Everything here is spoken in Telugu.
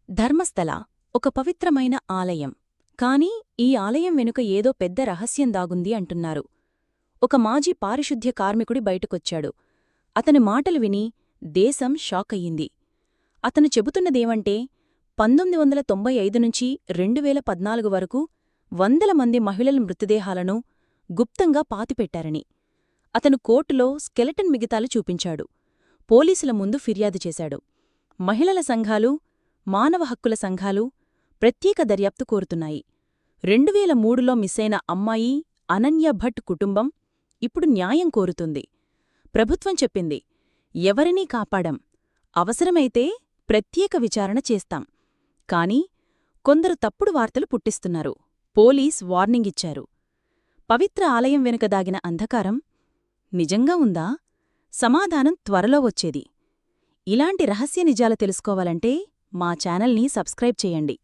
ధర్మస్థల ఒక పవిత్రమైన ఆలయం. కాని ఈ ఆలయం వెనుక ఏదో పెద్ద రహస్యం దాగుంది అంటున్నారు. ఒక మాజీ పారిశుద్ధ్య కార్మికుడి బయటకొచ్చాడు. అతని మాటలు విని దేశం షాకయ్యింది. అతను చెబుతున్నదేమంటే 1995 నుంచి 2014 వరకు వందల మంది మహిళల మృతదేహాలను గుప్తంగా పాతిపెట్టారని. అతను కోర్టులో స్కెలటన్ మిగతాలు చూపించాడు. పోలీసుల ముందు ఫిర్యాదు చేశాడు. మహిళల సంఘాలు, మానవ హక్కుల సంఘాలు ప్రత్యేక దర్యాప్తు కోరుతున్నాయి. 2003లో మిస్సైన అమ్మాయి అనన్య భట్ కుటుంబం ఇప్పుడు న్యాయం కోరుతుంది. ప్రభుత్వం చెప్పింది, ఎవరినీ కాపాడం, అవసరమైతే ప్రత్యేక విచారణ చేస్తాం. కాని కొందరు తప్పుడు వార్తలు పుట్టిస్తున్నారు. పోలీస్ వార్నింగిచ్చారు. పవిత్ర ఆలయం వెనుక దాగిన అంధకారం నిజంగా ఉందా? సమాధానం త్వరలో వచ్చేది. ఇలాంటి రహస్య నిజాలు తెలుసుకోవాలంటే మా ఛానల్ని సబ్స్క్రైబ్ చేయండి.